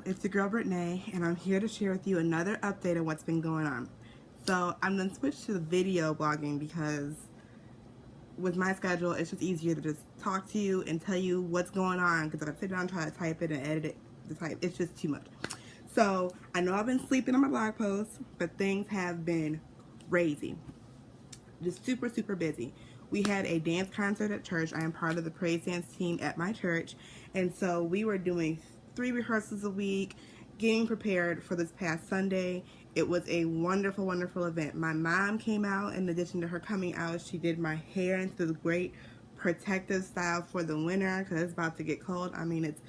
It's your girl Brittany, and I'm here to share with you another update on what's been going on. So I'm going to switch to the video blogging because with my schedule, it's just easier to just talk to you and tell you what's going on, because if I sit down and try to type it and edit it, it's just too much. So I know I've been sleeping on my blog posts, but things have been crazy. Just super, super busy. We had a dance concert at church. I am part of the praise dance team at my church, and so we were doing 3 rehearsals a week, getting prepared for this past Sunday. It was a wonderful, wonderful event. My mom came out. In addition to her coming out, she did my hair into this great protective style for the winter because it's about to get cold. I mean, it's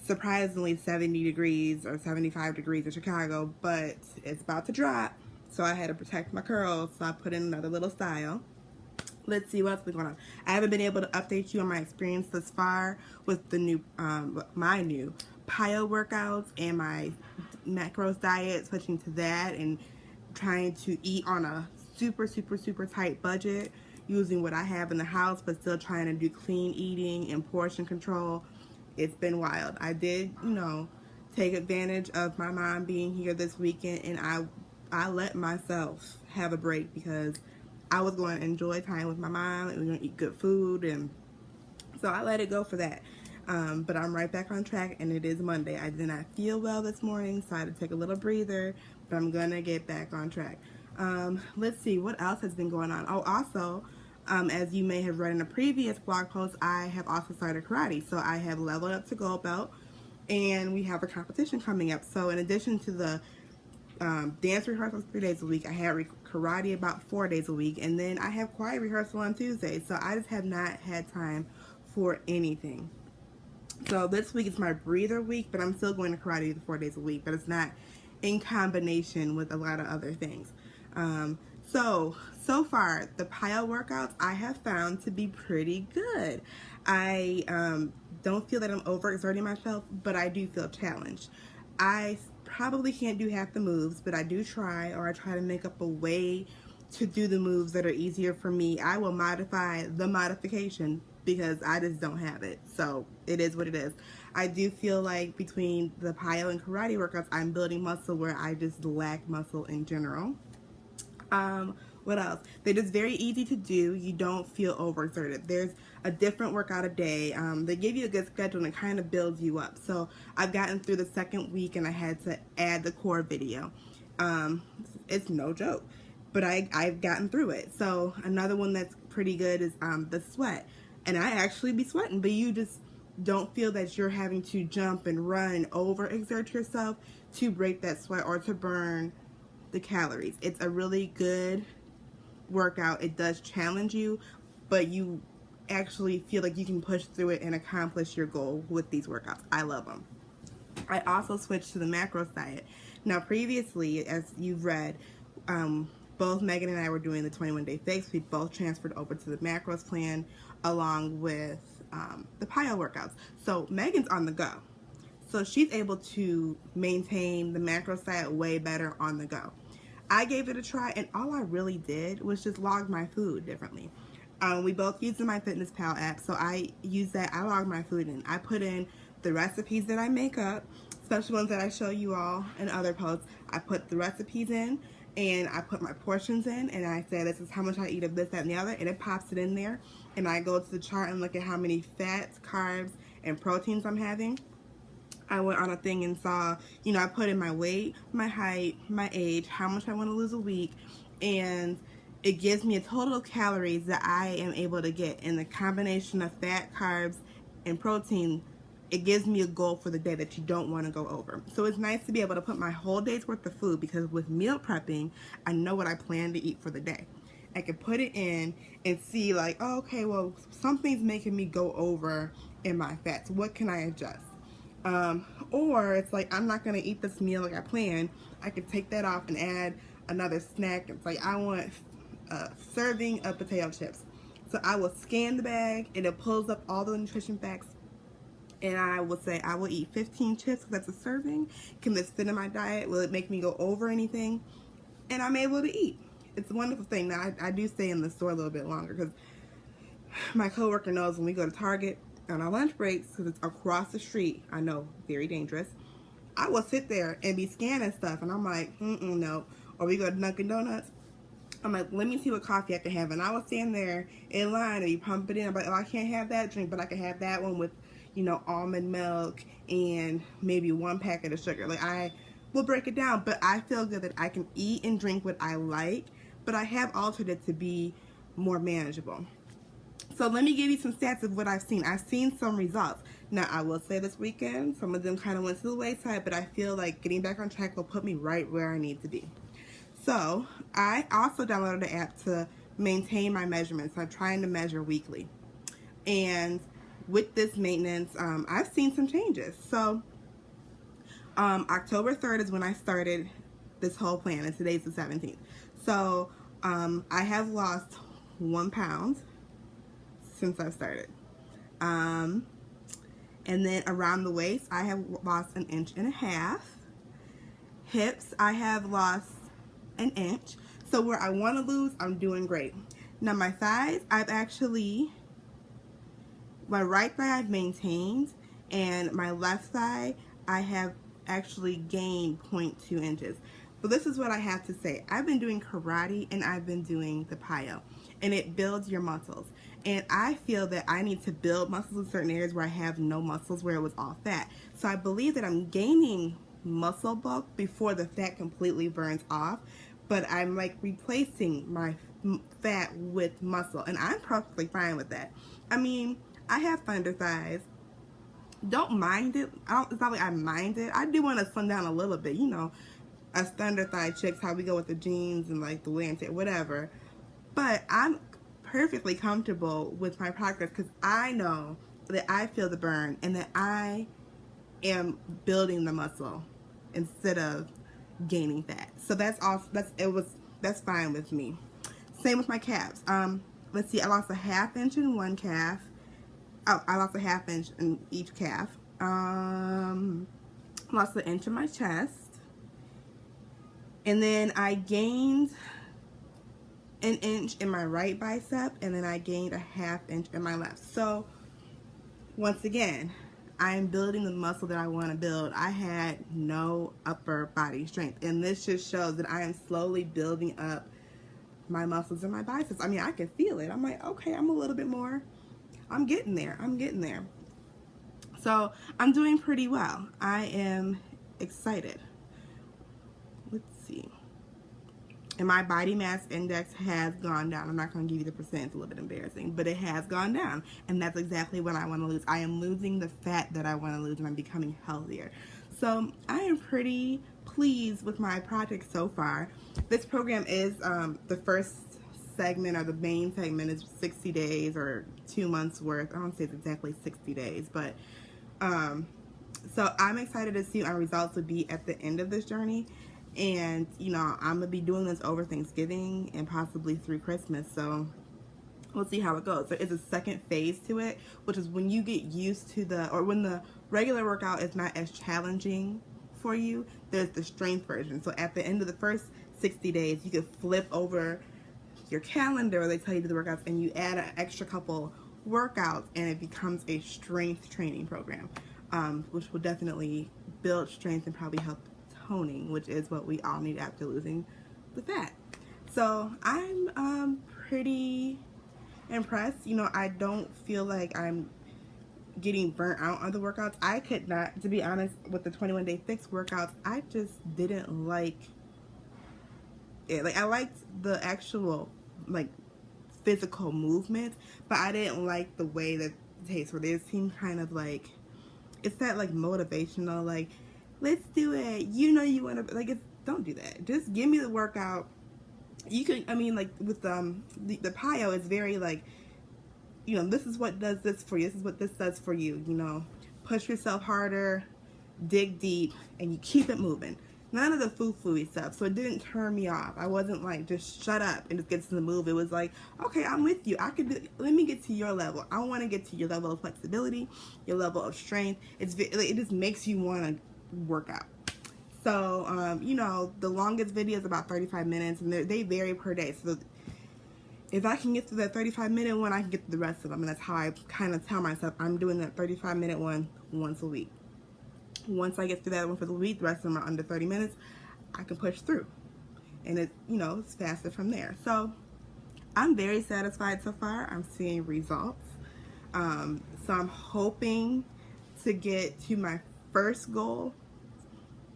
surprisingly 70 degrees or 75 degrees in Chicago, but it's about to drop, so I had to protect my curls, so I put in another little style. Let's see what's been going on. I haven't been able to update you on my experience thus far with the new, my new PiYo workouts and my macros diet, switching to that and trying to eat on a super, super, super tight budget using what I have in the house, but still trying to do clean eating and portion control. It's been wild. I did, take advantage of my mom being here this weekend, and I let myself have a break because I was going to enjoy time with my mom and we were going to eat good food, and so I let it go for that. But I'm right back on track, and it is Monday. I did not feel well this morning, so I had to take a little breather, but I'm going to get back on track. Let's see, what else has been going on? Oh, also, as you may have read in a previous blog post, I have also started karate. So I have leveled up to gold belt, and we have a competition coming up. So in addition to the dance rehearsals 3 days a week, I have karate about 4 days a week, and then I have choir rehearsal on Tuesday. So I just have not had time for anything. So this week is my breather week, but I'm still going to karate the 4 days a week, but it's not in combination with a lot of other things. So far, the PiYo workouts I have found to be pretty good. I don't feel that I'm overexerting myself, but I do feel challenged. I probably can't do half the moves, but I do try, or I try to make up a way to do the moves that are easier for me. I will modify the modification because I just don't have it. So it is what it is. I do feel like between the PiYo and karate workouts, I'm building muscle where I just lack muscle in general. What else? They're just very easy to do. You don't feel overexerted. There's a different workout a day. They give you a good schedule and it kind of builds you up. So I've gotten through the second week and I had to add the core video. It's no joke, but I've gotten through it. So another one that's pretty good is the sweat. And I actually be sweating, but you just don't feel that you're having to jump and run and overexert yourself to break that sweat or to burn the calories. It's a really good workout. It does challenge you, but you actually feel like you can push through it and accomplish your goal with these workouts. I love them. I also switched to the macros diet. Now previously, as you've read, both Megan and I were doing the 21-day fix. We both transferred over to the macros plan along with the PiYo workouts. So Megan's on the go. So she's able to maintain the macros diet way better on the go. I gave it a try, and all I really did was just log my food differently. We both use the MyFitnessPal app, so I use that. I log my food in. I put in the recipes that I make up, especially ones that I show you all in other posts. I put the recipes in, and I put my portions in, and I say this is how much I eat of this, that, and the other, and it pops it in there. And I go to the chart and look at how many fats, carbs, and proteins I'm having. I went on a thing and saw, I put in my weight, my height, my age, how much I want to lose a week, and it gives me a total of calories that I am able to get. In the combination of fat, carbs, and protein, it gives me a goal for the day that you don't want to go over. So it's nice to be able to put my whole day's worth of food, because with meal prepping, I know what I plan to eat for the day. I can put it in and see like, oh, okay, well, something's making me go over in my fats. What can I adjust? Or it's like, I'm not going to eat this meal like I planned. I can take that off and add another snack. It's like, I want a serving of potato chips. So I will scan the bag and it pulls up all the nutrition facts. And I will say, I will eat 15 chips because that's a serving. Can this fit in my diet? Will it make me go over anything? And I'm able to eat. It's a wonderful thing. Now, I do stay in the store a little bit longer because my coworker knows when we go to Target on our lunch breaks, because it's across the street, I know, very dangerous, I will sit there and be scanning stuff, and I'm like, no. Or we go to Dunkin' Donuts. I'm like, let me see what coffee I can have. And I was standing there in line and you pump it in. I'm like, oh, I can't have that drink, but I can have that one with, you know, almond milk and maybe 1 packet of sugar. Like, I will break it down, but I feel good that I can eat and drink what I like, but I have altered it to be more manageable. So let me give you some stats of what I've seen. I've seen some results. Now, I will say this weekend, some of them kind of went to the wayside, but I feel like getting back on track will put me right where I need to be. So I also downloaded the app to maintain my measurements. I'm trying to measure weekly. And with this maintenance, I've seen some changes. So October 3rd is when I started this whole plan, and today's the 17th. So I have lost 1 pound since I've started. And then around the waist, I have lost 1.5 inches. Hips, I have lost 1 inch. So where I want to lose, I'm doing great. Now my thighs, my right thigh I've maintained, and my left thigh I have actually gained 0.2 inches. But this is what I have to say. I've been doing karate and I've been doing the PiYo, and it builds your muscles. And I feel that I need to build muscles in certain areas where I have no muscles, where it was all fat. So I believe that I'm gaining muscle bulk before the fat completely burns off, but I'm like replacing my fat with muscle, and I'm perfectly fine with that. I mean, I have thunder thighs. Don't mind it. It's not like I mind it. I do want to slim down a little bit, you know, us thunder thigh chicks, how we go with the jeans and like the wear and tear, whatever. But I'm perfectly comfortable with my progress because I know that I feel the burn and that I am building the muscle instead of gaining fat. So that's fine with me. Same with my calves. Let's see, I lost 1/2 inch in one calf. Oh, I lost 1/2 inch in each calf. Lost 1 inch in my chest. And then I gained 1 inch in my right bicep, and then I gained 1/2 inch in my left. So once again, I'm building the muscle that I want to build. I had no upper body strength, and this just shows that I am slowly building up my muscles in my biceps. I mean, I can feel it. I'm like, okay, I'm a little bit more. I'm getting there. I'm getting there. So I'm doing pretty well. I am excited. Let's see. And my body mass index has gone down. I'm not going to give you the percent. It's a little bit embarrassing, but it has gone down. And that's exactly what I want to lose. I am losing the fat that I want to lose, and I'm becoming healthier. So I am pretty pleased with my project so far. This program is the first segment, or the main segment, is 60 days or 2 months worth. I don't say it's exactly 60 days, but so I'm excited to see what my results would be at the end of this journey. And, you know, I'm going to be doing this over Thanksgiving and possibly through Christmas. So we'll see how it goes. There is a second phase to it, which is when you get used to when the regular workout is not as challenging for you, there's the strength version. So at the end of the first 60 days, you could flip over your calendar where they tell you to do the workouts, and you add an extra couple workouts, and it becomes a strength training program, which will definitely build strength and probably help toning, which is what we all need after losing the fat. So I'm pretty impressed. You know, I don't feel like I'm getting burnt out on the workouts. I could not, to be honest, with the 21-day fix workouts, I just didn't like it. Like, I liked the actual like physical movement, but I didn't like the way that it tastes, where they seem kind of like, it's that like motivational, like, let's do it, you know, you want to, like, don't do that. Just give me the workout. You can, I mean, like with the PiYo, it's very like, you know, this is what does this for you, this is what this does for you, you know, push yourself harder, dig deep, and you keep it moving. None of the foo-foo-y stuff. So it didn't turn me off. I wasn't like, just shut up and just get to the move. It was like, okay, I'm with you. I could do, let me get to your level. I want to get to your level of flexibility, your level of strength. It just makes you want to work out. So, you know, the longest video is about 35 minutes, and they vary per day. So if I can get through that 35-minute one, I can get through the rest of them. And that's how I kind of tell myself I'm doing that 35-minute one once a week. once I get through that one for the week, the rest of them are under 30 minutes, I can push through. And it, you know, it's faster from there. So I'm very satisfied so far. I'm seeing results. So I'm hoping to get to my first goal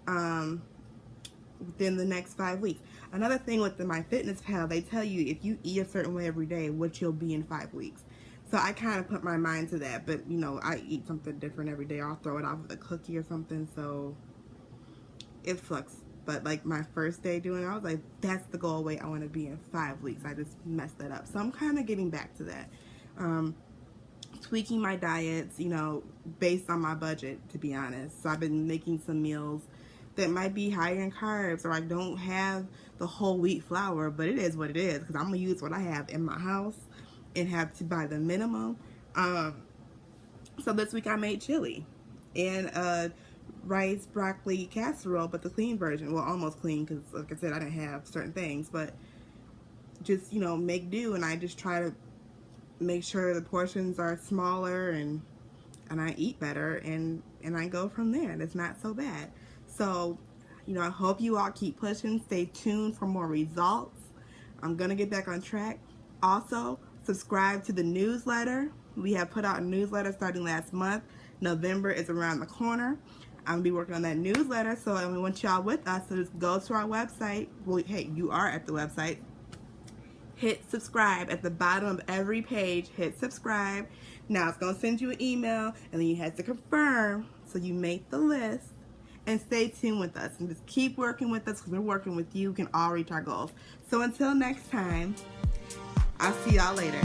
within the next 5 weeks. Another thing with the MyFitnessPal, they tell you if you eat a certain way every day, what you'll be in 5 weeks. So I kind of put my mind to that, but you know, I eat something different every day. I'll throw it off with a cookie or something, so it flux. But like my first day doing it, I was like, that's the goal weight I want to be in 5 weeks. I just messed that up. So I'm kind of getting back to that. Tweaking my diets, you know, based on my budget, to be honest. So I've been making some meals that might be higher in carbs, or I don't have the whole wheat flour, but it is what it is, because I'm going to use what I have in my house and have to buy the minimum. So this week I made chili and rice broccoli casserole, but the clean version. Well, almost clean, because like I said, I didn't have certain things, but just, you know, make do. And I just try to make sure the portions are smaller and I eat better, and I go from there, and it's not so bad. So, you know, I hope you all keep pushing. Stay tuned for more results. I'm gonna get back on track. Also, subscribe to the newsletter. We have put out a newsletter starting last month. November is around the corner. I'm gonna be working on that newsletter, so we want y'all with us. So just go to our website. Well, hey, you are at the website. Hit subscribe at the bottom of every page. Hit subscribe. Now it's gonna send you an email, and then you have to confirm so you make the list. And stay tuned with us and just keep working with us, because we're working with you. We can all reach our goals. So until next time, I'll see y'all later.